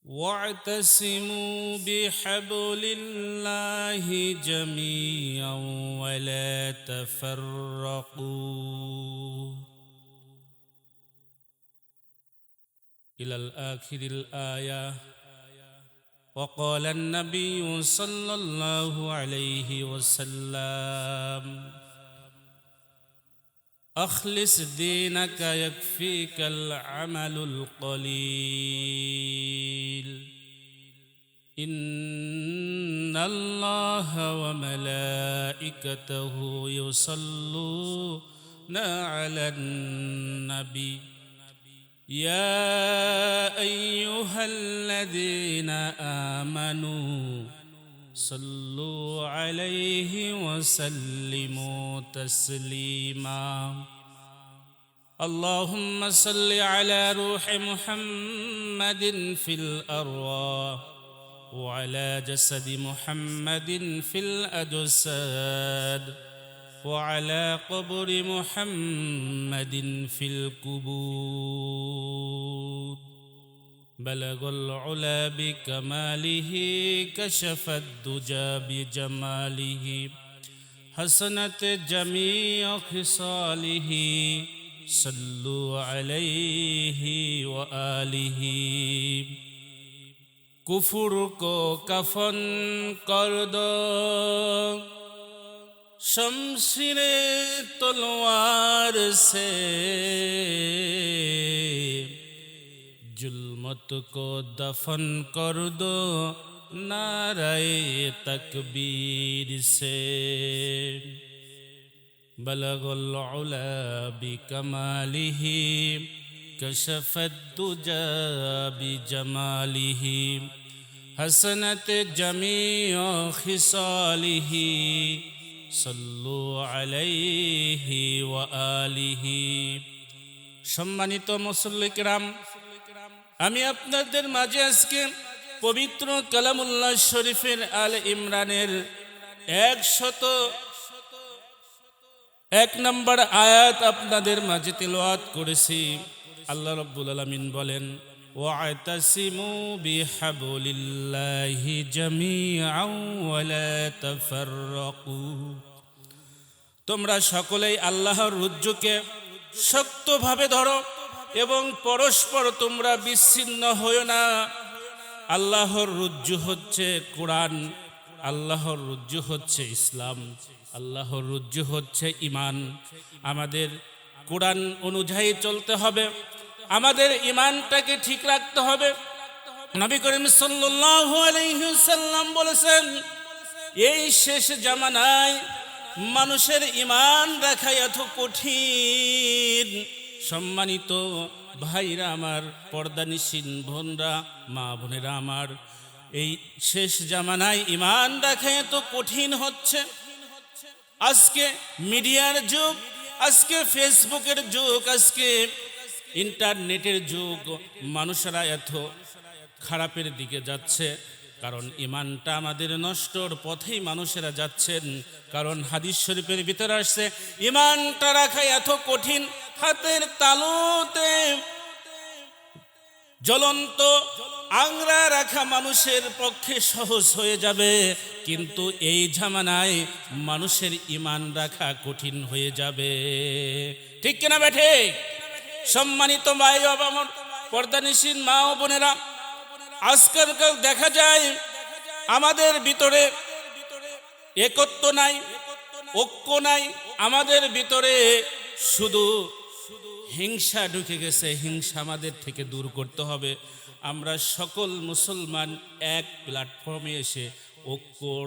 واعتصموا بحبل الله جميعا ولا تفرقوا إلى الآخر الآية. وقال النبي صلى الله عليه وسلم: أخلص دينك يكفيك العمل القليل إن الله وملائكته يصلون على النبي يا أيها الذين آمنوا صلوا عليه وسلموا تسليما. اللهم صل على روح محمد في الأرواح وعلى جسد محمد في الأجساد وعلى قبر محمد في القبور. بلغ العلا بكماله كشف الدجى بجماله حسنت جميع خصاله صلوا عليه وآله. कुफुर को कफन कर दो शमशीरे तलवार से, जुल्मत को दफन कर दो नाराए तकबीर से। बलगल उला बिकमालिही कशफत दुजा बिजमालिही हसनत जमीअ खिसालिही सल्लु अलैहि व आलिहि। सम्मानित मुसल्ली किराम, আমি আপনাদের মাঝে আজকে পবিত্র কালামুল্লাহ শরীফের আল ইমরানের 101 নম্বর আয়াত আপনাদের মাঝে তিলাওয়াত করেছি। আল্লাহ রাব্বুল আলামিন বলেন, ওয়া'তাসিমু বিহাবলিল্লাহি জামিআন ওয়া লা তাফাররাকু। তোমরা সকলেই আল্লাহর রজ্জুকে শক্তভাবে ধরো এবং পরস্পর তোমরা বিচ্ছিন্ন হয়ো না। আল্লাহর রজ্জু হচ্ছে কোরআন, আল্লাহর রজ্জু হচ্ছে ইসলাম, আল্লাহর রজ্জু হচ্ছে ঈমান। আমাদের কোরআন অনুযায়ী চলতে হবে, আমাদের ঈমানটাকে ঠিক রাখতে হবে। নবী করিম সাল্লাল্লাহু আলাইহি ওয়াসাল্লাম বলেছেন, এই শেষ জামানায় মানুষের ঈমান রাখা এত কঠিন। সম্মানিত ভাইরা আমার, পর্দানিশীন বোনরা, মা বোনেরা আমার, এই শেষ জামানায় ঈমান রাখা এত কঠিন হচ্ছে। আজকে মিডিয়ার যুগ, আজকে ফেসবুকের যুগ, আজকে ইন্টারনেটের যুগ। মানুষেরা এত খারাপের দিকে যাচ্ছে কারণ ঈমানটা আমাদের নষ্টর পথেই মানুষেরা যাচ্ছেন। কারণ হাদিস শরীফের ভিতরে আসছে, ঈমানটা রাখা এত কঠিন, হাতের তালুতে জ্বলন্ত আংরা রাখা মানুষের পক্ষে সহজ হয়ে যাবে, কিন্তু এই জামানায় মানুষের ঈমান রাখা কঠিন হয়ে যাবে। ঠিক কিনা বেঠে? সম্মানিত ভাই ও আমার, পর্দানিশীন মা ও বোনেরা, আজকালকাল দেখা যায় আমাদের ভিতরে একত্ব নাই, ঐক্য নাই, আমাদের ভিতরে শুধু হিংসা ঢুকে গেছে। হিংসা আমাদের থেকে দূর করতে হবে। আমরা সকল মুসলমান এক প্ল্যাটফর্মে এসে ঐক্যর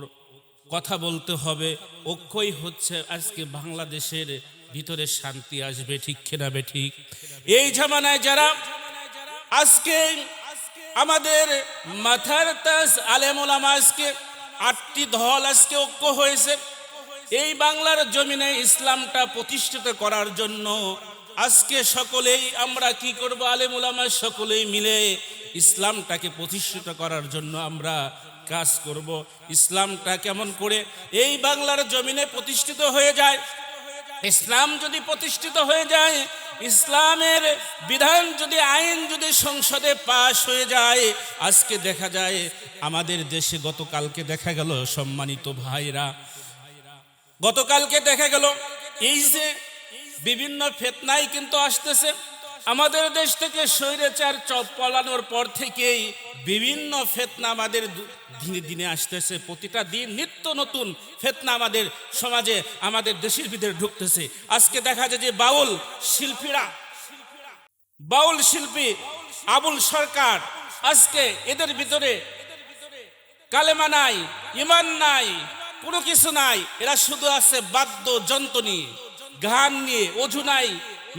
কথা বলতে হবে। ঐক্যই হচ্ছে আজকে বাংলাদেশের ভিতরে শান্তি আসবে। ঠিক কিনা বে ঠিক? এই জামানায় যারা আজকে আমাদের মাথার তাজ আলেম ওলামা, আজকে 8টি দল আজকে ঐক্য হয়েছে এই বাংলার জমিনে ইসলামটা প্রতিষ্ঠিত করার জন্য। আজকে সকলেই আমরা কি করব? আলেম ওলামা সকলেই মিলে ইসলামটাকে প্রতিষ্ঠিত করার জন্য আমরা কাজ করব। ইসলামটা কেমন করে এই বাংলার জমিনে প্রতিষ্ঠিত হয়ে যায়। ইসলাম যদি প্রতিষ্ঠিত হয়ে যায়, ইসলামের বিধান যদি আইন যদি সংসদে পাশ হয়ে যায়, আজকে দেখা যায় আমাদের দেশে গতকালকে দেখা গেল সম্মানিত ভাইরা, গতকালকে দেখা গেল এই যে বিভিন্ন ফিতনায় কিন্তু আসতেছে আমাদের দেশ থেকে। স্বৈরাচার পলানোর পর থেকেই বিভিন্ন ফিতনা আমাদের দিনে দিনে আসতেছে। প্রতিটা দিন নিত্য নতুন ফিতনা আমাদের সমাজে আমাদের দেশের ভিতরে ঢুকতেছে। আজকে দেখা যায় যে বাউল শিল্পী আবুল সরকার, আজকে এদের ভিতরে কালেমা নাই, ইমান নাই, কোনো কিছু নাই। এরা শুধু আছে বাদ্যযন্ত্র নিয়ে, গান নিয়ে, অজু নাই,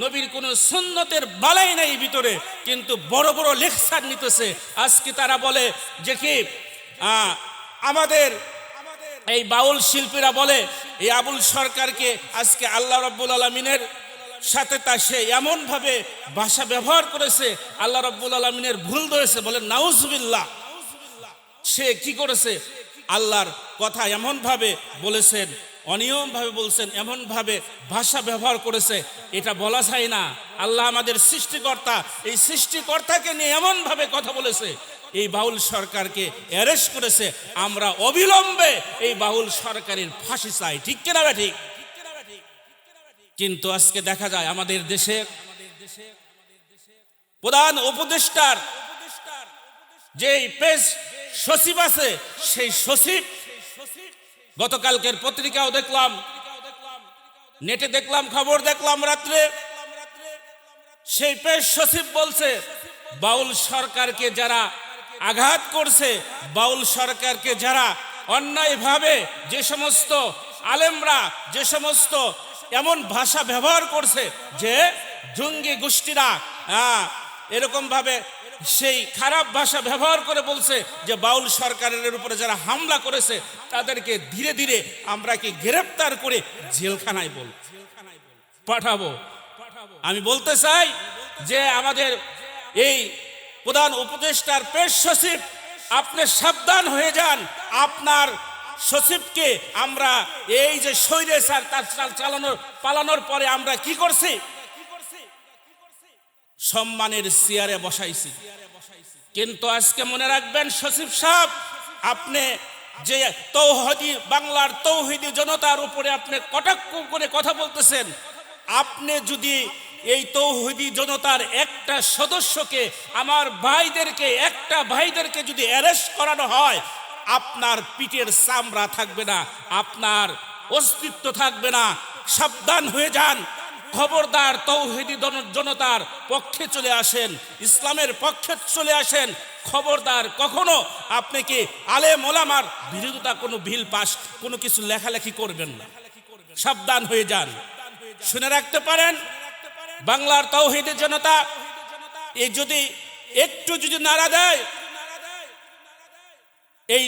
নবীর কোনো সুন্নতের বালাই নাই ভিতরে, কিন্তু বড় বড় লেকচার নিতেছে। আজকে তারা বলে যে কি আমাদের এই বাউল শিল্পীরা বলে এই আবুল সরকারকে আজকে আল্লাহ রাব্বুল আলামিনের সাথে তা সে এমনভাবে ভাষা ব্যবহার করেছে, আল্লাহ রাব্বুল আলামিনের ভুল ধরেছে, বলে নাউজুবিল্লাহ। সে কি করেছে? আল্লাহর কথা এমনভাবে বলেছেন, অনিয়মভাবে বলছেন, এমনভাবে ভাষা ব্যবহার করেছে, এটা বলা যায় না। আল্লাহ আমাদের সৃষ্টিকর্তা, এই সৃষ্টিকর্তাকে নিয়ে এমনভাবে কথা বলেছে। এই বাউল সরকারকে অ্যারেস্ট করেছে। আমরা অবিলম্বে এই বাউল সরকারের ফাঁসি চাই, ঠিক কিনা ঠিক? কিন্তু আজকে দেখা যায় আমাদের দেশের প্রধান উপদেষ্টার যে পেশ সচিব আছে, সেই সচিব গতকালকের পত্রিকাও দেখলাম, নেটে দেখলাম, খবর দেখলাম রাত্রে, সেই পেশ সচিব বলছে বাউল সরকারকে যারা আঘাত করছে, বাউল সরকারকে যারা অন্যায়ভাবে যে সমস্ত আলেমরা যে সমস্ত এমন ভাষা ব্যবহার করছে যে জঙ্গি গোষ্ঠীরা এরকম ভাবে সেই খারাপ ভাষা ব্যবহার করে বলছে যে বাউল সরকারের উপরে যারা হামলা করেছে তাদেরকে ধীরে ধীরে আমরা কি গ্রেফতার করে জেলখানায় পাঠাবো। আমি বলতে চাই যে আমাদের এই প্রধান উপদেষ্টার পেশ সচিব, আপনি সাবধান হয়ে যান। আপনার সচিবকে আমরা এই যে স্বৈরাচার তার পালানোর পরে আমরা কি করছি? সম্মানের চেয়ারে বসাইছি। কিন্তু আজকে মনে রাখবেন সচিব সাহেব, আপনি যে তৌহিদি বাংলার তৌহিদি জনতার উপরে আপনি কটাক্ষ করে কথা বলতেছেন, আপনি যদি এই তৌহিদি জনতার একটা সদস্যকে, আমার ভাইদেরকে যদি অ্যারেস্ট করানো হয়, আপনার পিঠের চামড়া থাকবে না, আপনার অস্তিত্ব থাকবে না। সাবধান হয়ে যান। খবরদার, তৌহিদি জনতার পক্ষে চলে আসেন, ইসলামের পক্ষে চলে আসেন। খবরদার, কখনো আপনি কি আলেম ওলামার বিরোধিতা, কোনো বিল পাস, কোনো কিছু লেখালেখি করবেন না। সাবধান হয়ে যান। শুনে রাখতে পারেন, বাংলার তৌহিদি জনতা এই যদি একটু যদি নাড়া দেয়, এই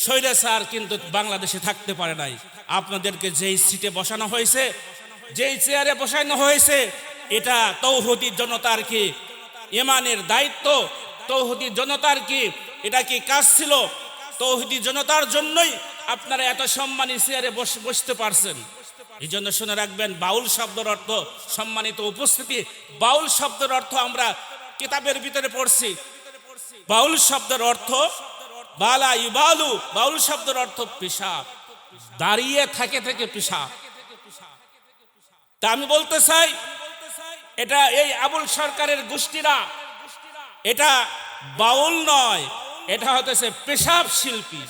স্বৈরাচার কিন্তু বাংলাদেশে থাকতে পারে নাই। আপনাদেরকে যেই সিটে বসানো হয়েছে, যেই চেয়ারে বসানো হয়েছে, এটা তৌহিদি জনতার কি ইমানের দায়িত্ব? তৌহিদি জনতার কি এটা কি কাজ ছিল? তৌহিদি জনতার জন্যই আপনারা এত সম্মানী চেয়ারে বসতে পারছেন। এই জন্য শুনে রাখবেন, বাউল শব্দের অর্থ, সম্মানিত উপস্থিতি, বাউল শব্দের অর্থ আমরা কিতাবের ভিতরে পড়ছি। বাউল শব্দের অর্থ বালা ইবালু, বাউল শব্দের অর্থ পেশাব, দাঁড়িয়ে থাকে পেশাব। তা আমি বলতে চাই, এটা এই আবুল সরকারের গোষ্ঠীরা, এটা বাউল নয়, এটা হতেছে পেশাব শিল্পী।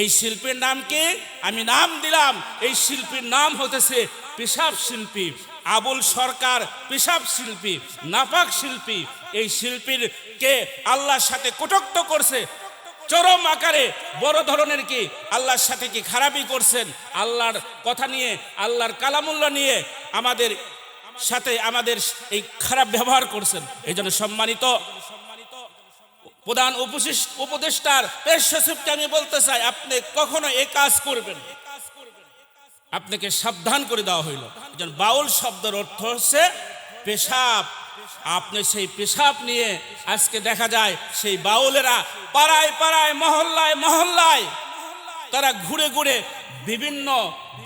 এই শিল্পীর নাম কি? আমি নাম দিলাম, এই শিল্পীর নাম হতেছে পেশাব শিল্পী। আবুল সরকার পেশাব শিল্পী, নাপাক শিল্পী। এই শিল্পীর কে আল্লাহর সাথে কটূক্ত করছে চরম আকারে, বড় ধরনের কি আল্লাহর সাথে কি খারাপই করছেন, আল্লাহর কথা নিয়ে, আল্লাহর কালামুল্লাহ নিয়ে আমাদের সাথে আমাদের এই খারাপ ব্যবহার করছেন। এই জন্য সম্মানিত প্রধান উপদেষ্টার পেশ সচিবকে আমি বলতে চাই, আপনি কখনো এই কাজ করবেন, আপনাকে সাবধান করে দেওয়া হইল। বাউল শব্দের অর্থ হচ্ছে পেশাব। আপনি সেই পেশাব নিয়ে আজকে দেখা যায় সেই বাউলেরা পাড়ায় পাড়ায়, মহল্লায় মহল্লায় তারা ঘুরে ঘুরে বিভিন্ন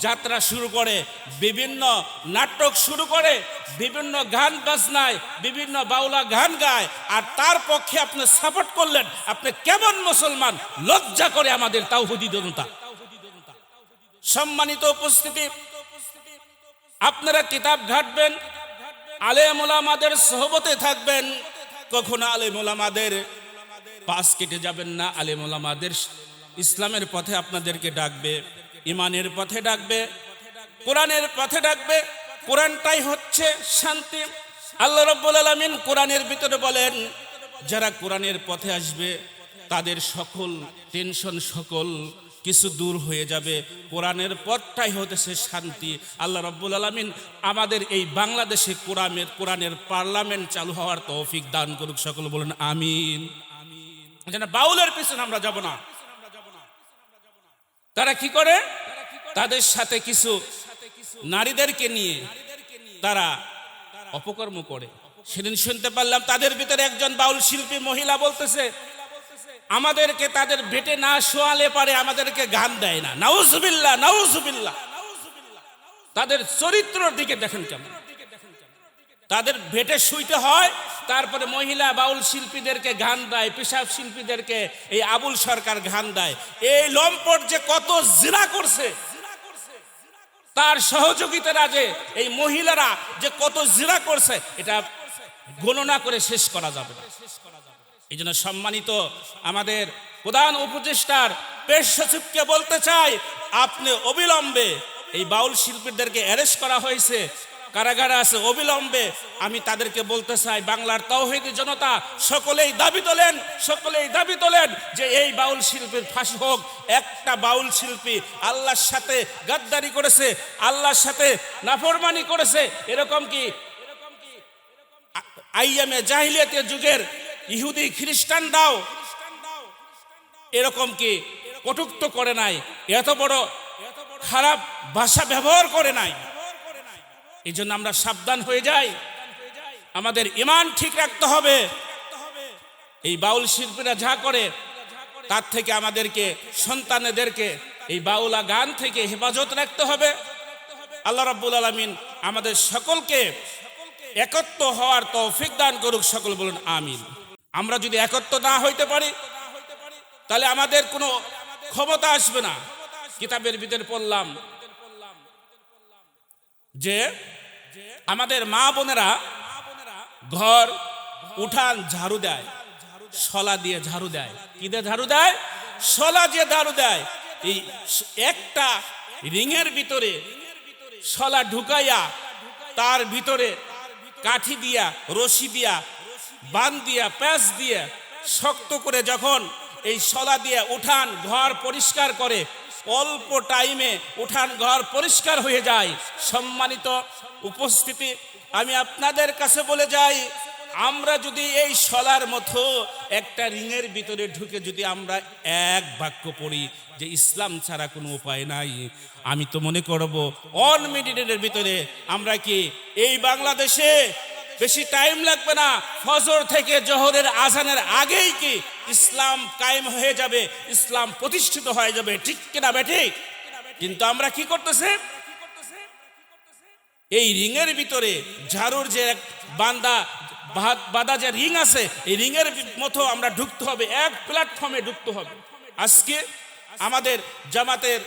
যাত্রা শুরু করে, বিভিন্ন নাটক শুরু করে, বিভিন্ন গান বাজনায় বিভিন্ন বাউলা গান গায়, আর তার পক্ষে আপনি সাপোর্ট করলেন। আপনি কেমন মুসলমান? লজ্জা করে আমাদের তাওহীদি জনতা। সম্মানিত উপস্থিতি, আপনারা কিতাব ঘাটবেন, আলেম ওলামাদের সোহবতে থাকবেন, কখনো আলেম ওলামাদের পাশ কেটে যাবেন না। আলেম ওলামাদের ইসলামের পথে আপনাদেরকে ডাকবে, ইমানের পথে ডাকবে, কোরআনের পথে ডাকবে। কোরআনটাই হচ্ছে শান্তি। আল্লাহ রাব্বুল আলামিন কোরআনের ভিতরে বলেন, যারা কোরআনের পথে আসবে তাদের সকল টেনশন সকল কিছু দূর হয়ে যাবে। কোরআনের পথটাই হতেছে শান্তি। আল্লাহ রাব্বুল আলামিন আমাদের এই বাংলাদেশে কোরআনের পার্লামেন্ট চালু হওয়ার তৌফিক দান করুক। সকল বলেন আমিন। যেন বাউলের পিছনে আমরা যাব না। তারা কি করে? তাদের সাথে কিছু নারীদেরকে নিয়ে তারা অপকর্ম করে। সেদিন শুনতে পারলাম তাদের ভিতরে একজন বাউল শিল্পী মহিলা বলতেছে, আমাদেরকে তাদের বেটে না শোয়ালে পারে আমাদেরকে গান দেয় না। নাউজুবিল্লাহ, নাউজুবিল্লাহ। তাদের চরিত্রের দিকে দেখেন কেমন। তাদের বেটে শুইতে হয়, তারপরে মহিলা বাউল শিল্পীদেরকে গান দেয়, পেশাব শিল্পীদেরকে এই আবুল সরকার গান দেয়। এই লম্পট যে কত জিনা করছে, তার সহযোগিতারা যে এই মহিলারা যে কত জিনা করছে, এটা গণনা করে শেষ করা যাবে না। এই জন্য সম্মানিত আমাদের প্রধান উপদেষ্টার পেশ সচিবকে বলতে চাই, আপনি অবিলম্বে এই বাউল শিল্পীদেরকে অ্যারেস্ট করা হয়েছে, কারাগারে আছে, অবিলম্বে আমি তাদেরকে বলতে চাই, বাংলার তাওহীদি জনতা সকলেই দাবি তোলেন, সকলেই দাবি তোলেন যে এই বাউল শিল্পীর ফাঁসি হোক। একটা বাউল শিল্পী আল্লাহর সাথে গাদ্দারি করেছে, আল্লাহর সাথে নাফরমানি করেছে। এরকম কি আইয়ামে জাহিলিয়াতের যুগের ইহুদি খ্রিস্টানরাও এরকম কি কটূক্ত করে নাই? এত বড় খারাপ ভাষা ব্যবহার করে নাই? এই জন্য আমরা সাবধান হয়ে যাই, আমাদের ঈমান ঠিক রাখতে হবে। এই বাউল শিল্পীরা যা করে তার থেকে আমাদেরকে, সন্তানেদেরকে এই বাউলা গান থেকে হেফাজত রাখতে হবে। আল্লাহ রাব্বুল আলামিন আমাদের সকলকে একত্র হওয়ার তৌফিক দান করুক। সকল বলুন আমিন। আমরা যদি একত্র না হইতে পারি তাহলে আমাদের কোনো ক্ষমতা আসবে না। কিতাবের ভিতরে পড়লাম যে আমাদের মা বোনেরা ঘর উঠান ঝাড়ু দেয়, শলা দিয়ে ঝাড়ু দেয়। কি দিয়ে ঝাড়ু দেয়? শলা দিয়ে ঝাড়ু দেয়। এই একটা রিংয়ের ভিতরে শলা ঢুকাইয়া তার ভিতরে কাঠি দিয়া, রশি দিয়া, বান দিয়া, প্যাঁচ দিয়া শক্ত করে যখন এই শলা দিয়ে উঠান ঘর পরিষ্কার করে, অল্প টাইমে উঠান ঘর পরিষ্কার হয়ে যায়। সম্মানিত উপস্থিতি, আমি আপনাদের কাছে বলে যাই, আমরা যদি এই শলার মতো একটা রিংয়ের ভিতরে ঢুকে যদি আমরা এক বাক্য পড়ি যে ইসলাম ছাড়া কোনো উপায় নাই, আমি তো মনে করব 1 মিনিটের ভিতরে আমরা কি এই বাংলাদেশে বেশি টাইম লাগবে না, ফজর থেকে জোহরের আজানের আগেই কি ইসলাম কায়েম হয়ে যাবে, ইসলাম প্রতিষ্ঠিত হয়ে যাবে। ঠিক কিনা বেঠিক? কিন্তু আমরা কি করতেছে, এই রিংয়ের ভিতরে ঝাড়ুর যে বাঁধা যে রিং আছে, এই রিংয়ের মতো আমরা ঢুকতে হবে, এক প্ল্যাটফর্মে ঢুকতে হবে। আজকে আমাদের জামাতের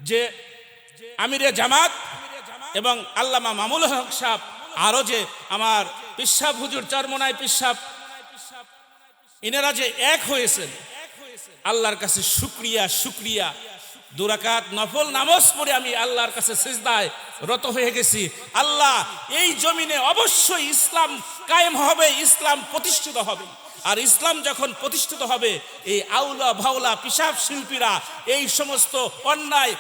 যে আমিরে জামাত এবং আল্লামা মামুল হক সাহেব, আরো যে আমার পিসাব হুজুর চরমনাই পিসাব, ইনারা যে এক হয়েছেন, আল্লাহর কাছে শুকরিয়া, শুকরিয়া। 2 রাকাত নফল নামাজ পড়ে আমি আল্লাহর কাছে সিজদায় রত হয়ে গেছি। আল্লাহ, এই জমিনে অবশ্যই ইসলাম কায়েম হবে, ইসলাম প্রতিষ্ঠিত হবে। আর ইসলাম যখন প্রতিষ্ঠিত হবে, এই আউলা ভাওলা পিসাব শিল্পীরা, এই সমস্ত অন্যায়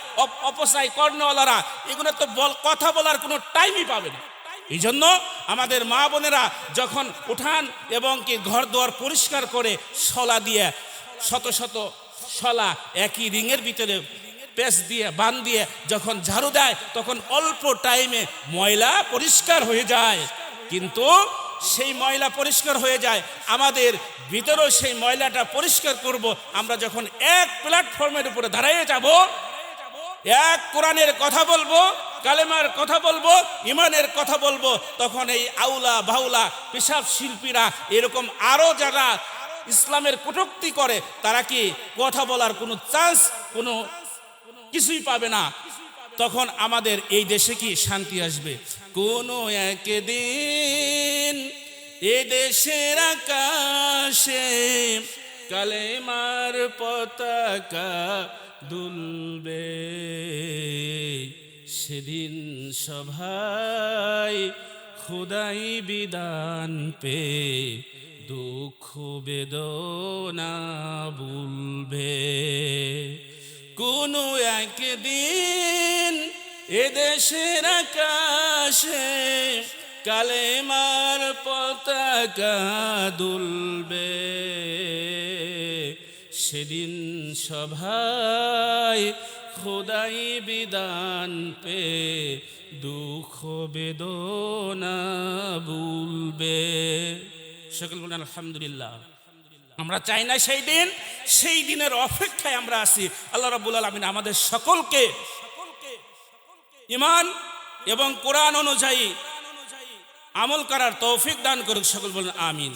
অপচয় কর্ণওয়ালারা, এগুলো তো কথা বলার কোনো টাইমই পাবে না। এই জন্য আমাদের মা বোনেরা যখন উঠান এবং কি ঘর দুয়ার পরিষ্কার করে শলা দিয়ে, শত শত শলা একই রিংয়ের ভিতরে পেঁচ দিয়ে, বান দিয়ে যখন ঝাড়ু দেয়, তখন অল্প টাইমে ময়লা পরিষ্কার হয়ে যায়। কিন্তু সেই ময়লা পরিষ্কার হয়ে যায়, আমাদের ভিতরেও সেই ময়লাটা পরিষ্কার করব। আমরা যখন এক প্ল্যাটফর্মের উপরে দাঁড়িয়ে যাব, এক কোরআনের কথা বলবো, কালেমার কথা বলবো, ইমানের কথা বলবো, তখন এই আউলা বাউলা পেশাব শিল্পীরা এরকম আরো যারা ইসলামের কটূক্তি করে, তারা কি কথা বলার কোনো চান্স, কোনো কিছুই পাবে না। তখন আমাদের এই দেশে কি শান্তি আসবে? কোনো একদিন এ দেশের আকাশে কালেমার পতাকা দুলবে, সেদিন সভায় খোদাই বিধান পে দুঃখ বেদনা ভুলবে। কোনো একদিন এদেশের আকাশে কালেমার পতাকা দুলবে, সেদিন সভায় খোদাই বিধান পে দুঃখ বেদনা ভুলবে। সকল বলেন আলহামদুলিল্লাহ। আমরা চাই না সেই দিনের অপেক্ষায় আমরা আছি। আল্লাহ রাব্বুল আলামিন আমাদের সকলকে ঈমান এবং কোরআন অনুযায়ী আমল করার তৌফিক দান করুক। সকল বলেন আমিন।